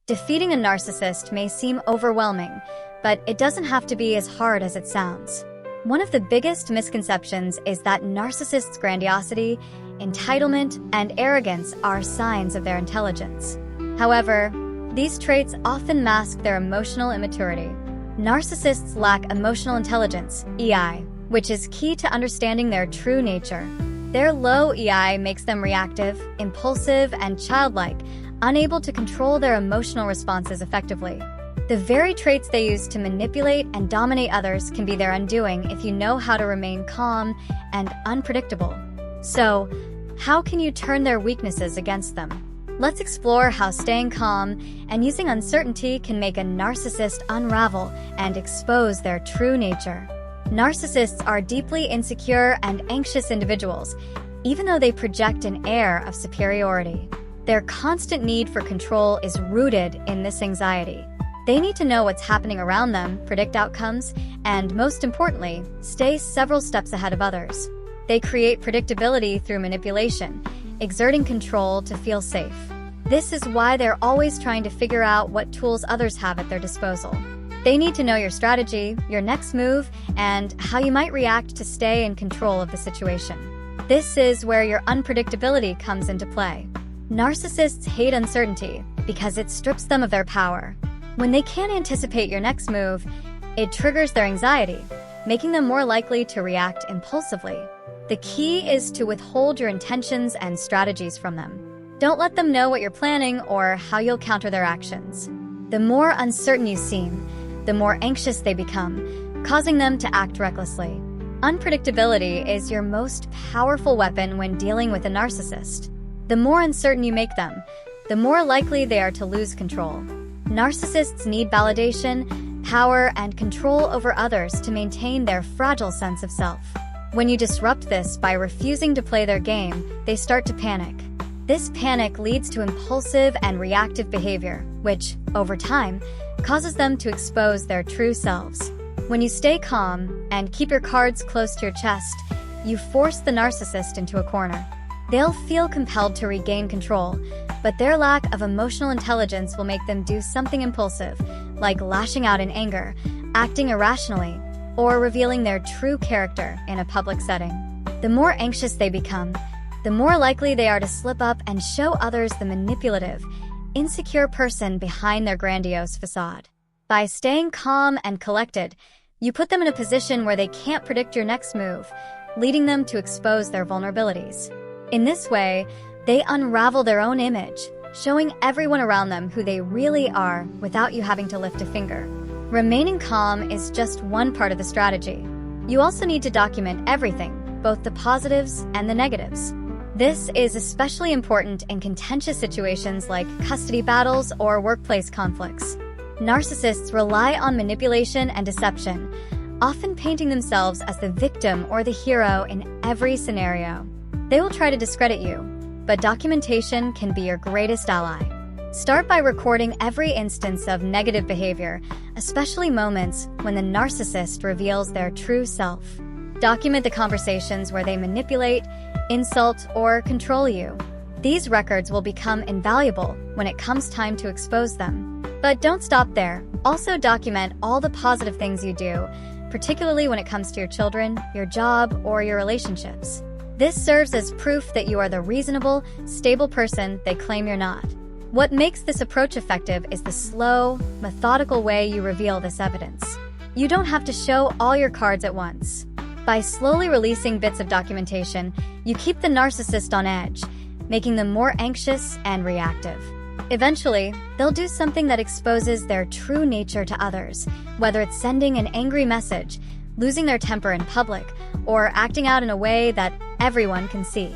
Defeating a narcissist may seem overwhelming, but it doesn't have to be as hard as it sounds. One of the biggest misconceptions is that narcissists' grandiosity, entitlement, and arrogance are signs of their intelligence. However, these traits often mask their emotional immaturity. Narcissists lack emotional intelligence, EI, which is key to understanding their true nature. Their low EI makes them reactive, impulsive, and childlike, unable to control their emotional responses effectively. The very traits they use to manipulate and dominate others can be their undoing if you know how to remain calm and unpredictable. So, how can you turn their weaknesses against them? Let's explore how staying calm and using uncertainty can make a narcissist unravel and expose their true nature. Narcissists are deeply insecure and anxious individuals, even though they project an air of superiority. Their constant need for control is rooted in this anxiety. They need to know what's happening around them, predict outcomes, and most importantly, stay several steps ahead of others. They create predictability through manipulation, exerting control to feel safe. This is why they're always trying to figure out what tools others have at their disposal. They need to know your strategy, your next move, and how you might react to stay in control of the situation. This is where your unpredictability comes into play. Narcissists hate uncertainty because it strips them of their power. When they can't anticipate your next move, it triggers their anxiety, making them more likely to react impulsively. The key is to withhold your intentions and strategies from them. Don't let them know what you're planning or how you'll counter their actions. The more uncertain you seem, the more anxious they become, causing them to act recklessly. Unpredictability is your most powerful weapon when dealing with a narcissist. The more uncertain you make them, the more likely they are to lose control. Narcissists need validation, power, and control over others to maintain their fragile sense of self. When you disrupt this by refusing to play their game, they start to panic. This panic leads to impulsive and reactive behavior, which, over time, causes them to expose their true selves. When you stay calm and keep your cards close to your chest, you force the narcissist into a corner. They'll feel compelled to regain control, but their lack of emotional intelligence will make them do something impulsive, like lashing out in anger, acting irrationally, or revealing their true character in a public setting. The more anxious they become, the more likely they are to slip up and show others the manipulative, insecure person behind their grandiose facade. By staying calm and collected, you put them in a position where they can't predict your next move, leading them to expose their vulnerabilities. In this way, they unravel their own image, showing everyone around them who they really are without you having to lift a finger. Remaining calm is just one part of the strategy. You also need to document everything, both the positives and the negatives. This is especially important in contentious situations like custody battles or workplace conflicts. Narcissists rely on manipulation and deception, often painting themselves as the victim or the hero in every scenario. They will try to discredit you, but documentation can be your greatest ally. Start by recording every instance of negative behavior, especially moments when the narcissist reveals their true self. Document the conversations where they manipulate, insult, or control you. These records will become invaluable when it comes time to expose them. But don't stop there. Also document all the positive things you do, particularly when it comes to your children, your job, or your relationships. This serves as proof that you are the reasonable, stable person they claim you're not. What makes this approach effective is the slow, methodical way you reveal this evidence. You don't have to show all your cards at once. By slowly releasing bits of documentation, you keep the narcissist on edge, making them more anxious and reactive. Eventually, they'll do something that exposes their true nature to others, whether it's sending an angry message, losing their temper in public, or acting out in a way that everyone can see.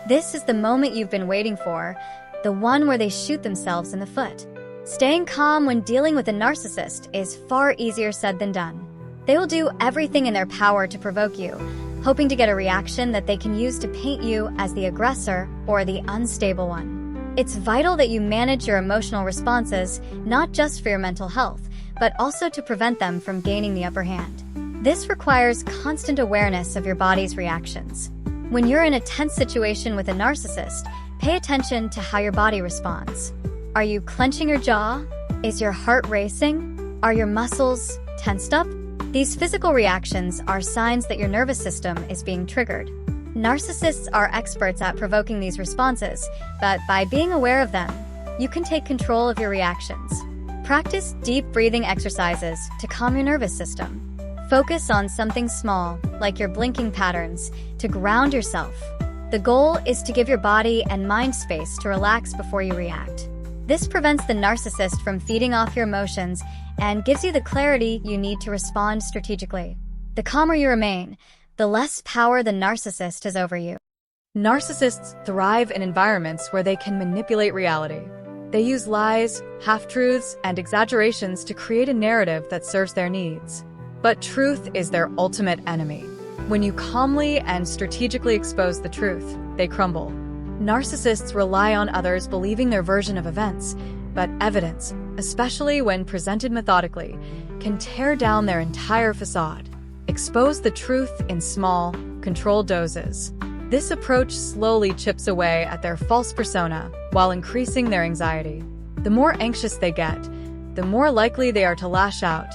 This is the moment you've been waiting for, the one where they shoot themselves in the foot. Staying calm when dealing with a narcissist is far easier said than done. They will do everything in their power to provoke you, hoping to get a reaction that they can use to paint you as the aggressor or the unstable one. It's vital that you manage your emotional responses, not just for your mental health, but also to prevent them from gaining the upper hand. This requires constant awareness of your body's reactions. When you're in a tense situation with a narcissist, pay attention to how your body responds. Are you clenching your jaw, Is your heart racing? Are your muscles tensed up? These physical reactions are signs that your nervous system is being triggered. Narcissists are experts at provoking these responses, but by being aware of them, you can take control of your reactions. Practice deep breathing exercises to calm your nervous system. Focus on something small, like your blinking patterns, to ground yourself. The goal is to give your body and mind space to relax before you react. This prevents the narcissist from feeding off your emotions and gives you the clarity you need to respond strategically. The calmer you remain, the less power the narcissist has over you. Narcissists thrive in environments where they can manipulate reality. They use lies, half-truths, and exaggerations to create a narrative that serves their needs. But truth is their ultimate enemy. When you calmly and strategically expose the truth, they crumble. Narcissists rely on others believing their version of events, but evidence, especially when presented methodically, can tear down their entire facade. Expose the truth in small, controlled doses. This approach slowly chips away at their false persona while increasing their anxiety. The more anxious they get, the more likely they are to lash out,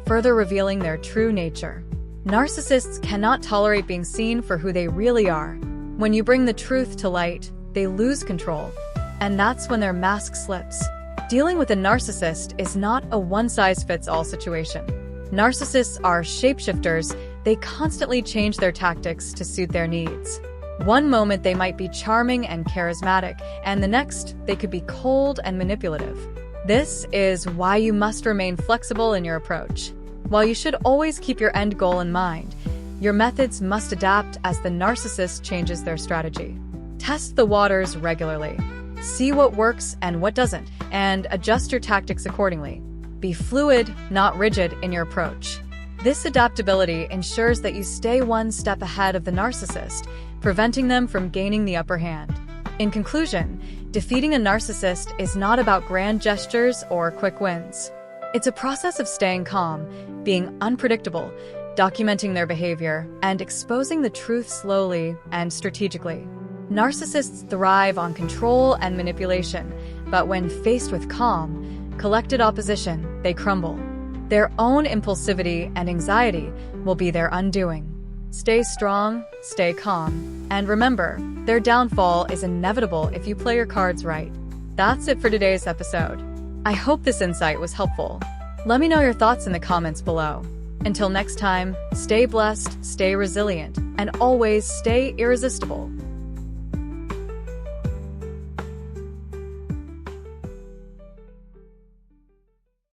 further revealing their true nature. Narcissists cannot tolerate being seen for who they really are. When you bring the truth to light, they lose control, and that's when their mask slips. Dealing with a narcissist is not a one-size-fits-all situation. Narcissists are shapeshifters. They constantly change their tactics to suit their needs. One moment they might be charming and charismatic, and the next they could be cold and manipulative. This is why you must remain flexible in your approach. While you should always keep your end goal in mind, your methods must adapt as the narcissist changes their strategy. Test the waters regularly. See what works and what doesn't, and adjust your tactics accordingly. Be fluid, not rigid, in your approach. This adaptability ensures that you stay one step ahead of the narcissist, preventing them from gaining the upper hand. In conclusion, defeating a narcissist is not about grand gestures or quick wins. It's a process of staying calm, being unpredictable, documenting their behavior, and exposing the truth slowly and strategically. Narcissists thrive on control and manipulation, but when faced with calm, collected opposition, they crumble. Their own impulsivity and anxiety will be their undoing. Stay strong, stay calm, and remember, their downfall is inevitable if you play your cards right. That's it for today's episode. I hope this insight was helpful. Let me know your thoughts in the comments below. Until next time, stay blessed, stay resilient, and always stay irresistible.